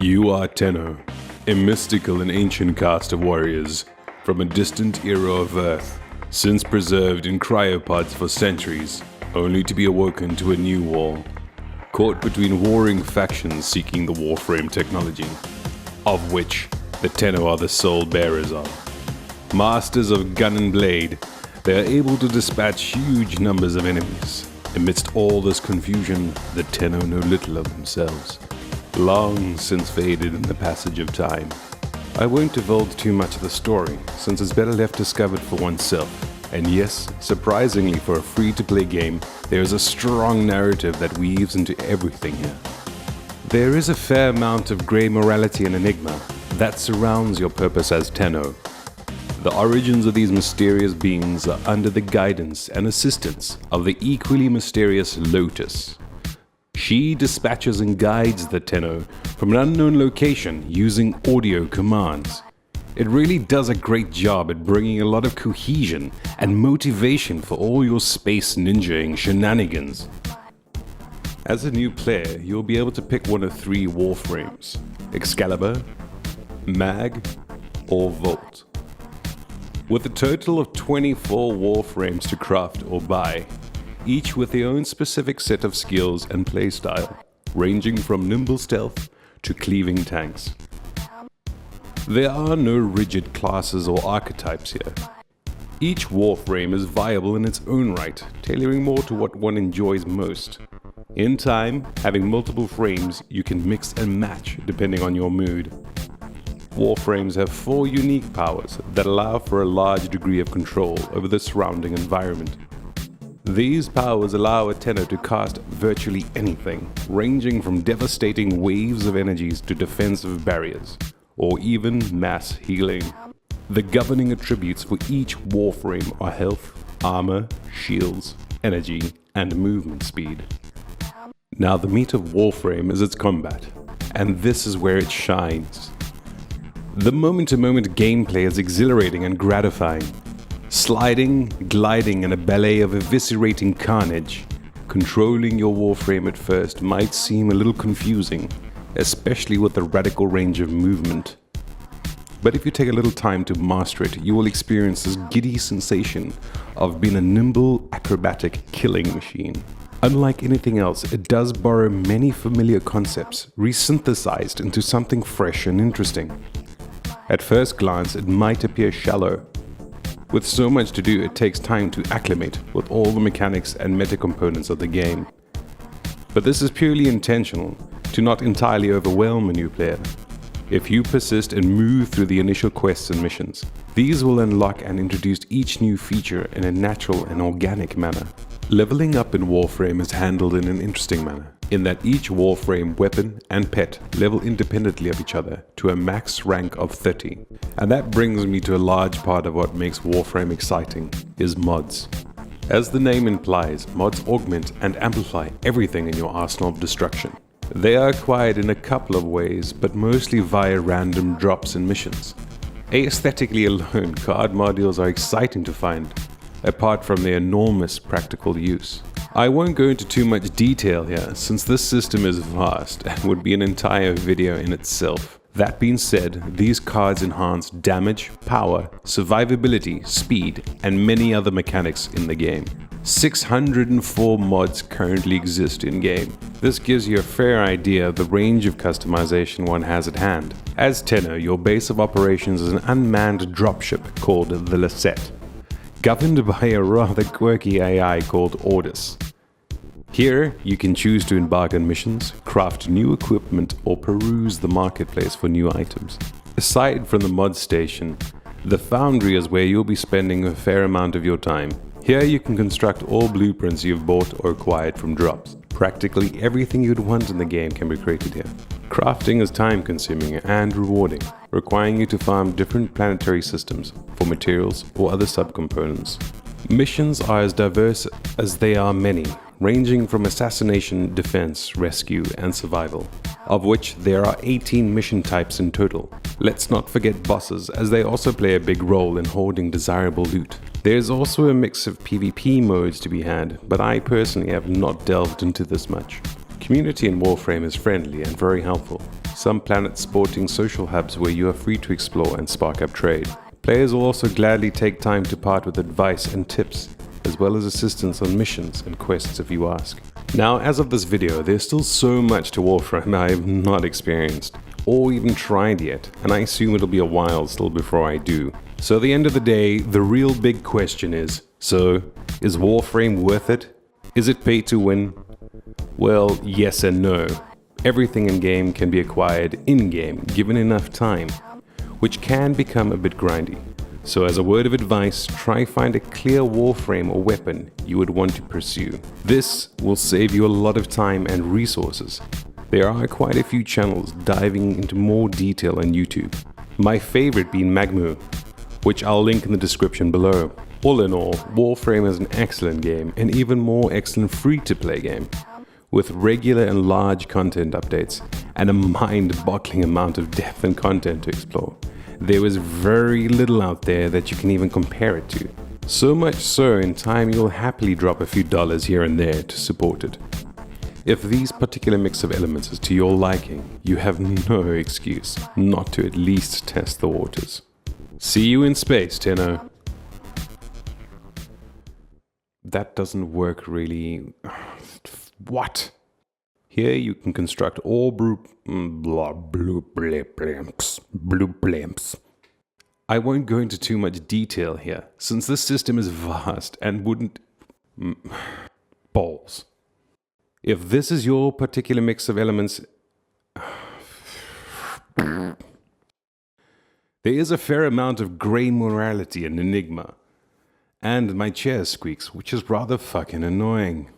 You are Tenno, a mystical and ancient caste of warriors from a distant era of Earth, since preserved in cryopods for centuries, only to be awoken to a new war, caught between warring factions seeking the Warframe technology, of which the Tenno are the sole bearers of. Masters of gun and blade, they are able to dispatch huge numbers of enemies. Amidst all this confusion, the Tenno know little of themselves, long since faded in the passage of time. I won't divulge too much of the story, since it's better left discovered for oneself. And yes, surprisingly for a free-to-play game, there is a strong narrative that weaves into everything here. There is a fair amount of grey morality and enigma that surrounds your purpose as Tenno. The origins of these mysterious beings are under the guidance and assistance of the equally mysterious Lotus. She dispatches and guides the Tenno from an unknown location using audio commands. It really does a great job at bringing a lot of cohesion and motivation for all your space ninjaing shenanigans. As a new player, you'll be able to pick one of 3 Warframes: Excalibur, Mag, or Volt. With a total of 24 Warframes to craft or buy, each with their own specific set of skills and playstyle, ranging from nimble stealth to cleaving tanks. There are no rigid classes or archetypes here. Each Warframe is viable in its own right, tailoring more to what one enjoys most. In time, having multiple frames, you can mix and match depending on your mood. Warframes have 4 unique powers that allow for a large degree of control over the surrounding environment. These powers allow a Tenno to cast virtually anything, ranging from devastating waves of energies to defensive barriers, or even mass healing. The governing attributes for each Warframe are health, armor, shields, energy, and movement speed. Now the meat of Warframe is its combat, and this is where it shines. The moment-to-moment gameplay is exhilarating and gratifying. Sliding, gliding in a ballet of eviscerating carnage. Controlling your Warframe at first might seem a little confusing, especially with the radical range of movement. But if you take a little time to master it, you will experience this giddy sensation of being a nimble, acrobatic killing machine. Unlike anything else, it does borrow many familiar concepts, resynthesized into something fresh and interesting. At first glance, it might appear shallow. With so much to do, it takes time to acclimate with all the mechanics and meta components of the game. But this is purely intentional, to not entirely overwhelm a new player. If you persist and move through the initial quests and missions, these will unlock and introduce each new feature in a natural and organic manner. Leveling up in Warframe is handled in an interesting manner, in that each Warframe weapon and pet level independently of each other to a max rank of 30. And that brings me to a large part of what makes Warframe exciting, is mods. As the name implies, mods augment and amplify everything in your arsenal of destruction. They are acquired in a couple of ways, but mostly via random drops and missions. Aesthetically alone, card modules are exciting to find, apart from their enormous practical use. I won't go into too much detail here, since this system is vast and would be an entire video in itself. That being said, these cards enhance damage, power, survivability, speed, and many other mechanics in the game. 604 mods currently exist in-game. This gives you a fair idea of the range of customization one has at hand. As Tenno, your base of operations is an unmanned dropship called the Lasette, governed by a rather quirky AI called Ordis. Here, you can choose to embark on missions, craft new equipment, or peruse the marketplace for new items. Aside from the mod station, the Foundry is where you'll be spending a fair amount of your time. Here you can construct all blueprints you've bought or acquired from drops. Practically everything you'd want in the game can be created here. Crafting is time-consuming and rewarding, requiring you to farm different planetary systems for materials or other subcomponents. Missions are as diverse as they are many, ranging from assassination, defense, rescue, and survival, of which there are 18 mission types in total. Let's not forget bosses, as they also play a big role in hoarding desirable loot. There's also a mix of PvP modes to be had, but I personally have not delved into this much. Community in Warframe is friendly and very helpful, some planets sporting social hubs where you are free to explore and spark up trade. Players will also gladly take time to part with advice and tips, as well as assistance on missions and quests if you ask. Now, as of this video, there's still so much to Warframe I have not experienced, or even tried yet, and I assume it'll be a while still before I do. So at the end of the day, the real big question is, so, is Warframe worth it? Is it pay to win? Well, yes and no. Everything in-game can be acquired in-game, given enough time, which can become a bit grindy. So as a word of advice, try find a clear Warframe or weapon you would want to pursue. This will save you a lot of time and resources. There are quite a few channels diving into more detail on YouTube. My favorite being Magmu, which I'll link in the description below. All in all, Warframe is an excellent game, and even more excellent free-to-play game, with regular and large content updates, and a mind-boggling amount of depth and content to explore. There is very little out there that you can even compare it to. So much so, in time you'll happily drop a few dollars here and there to support it. If these particular mix of elements is to your liking, you have no excuse not to at least test the waters. See you in space, Tenno. That doesn't work really. What? Here you can construct all blueprints. I won't go into too much detail here, since this system is vast and wouldn't... balls. If this is your particular mix of elements... there is a fair amount of grey morality and enigma. And my chair squeaks, which is rather fucking annoying.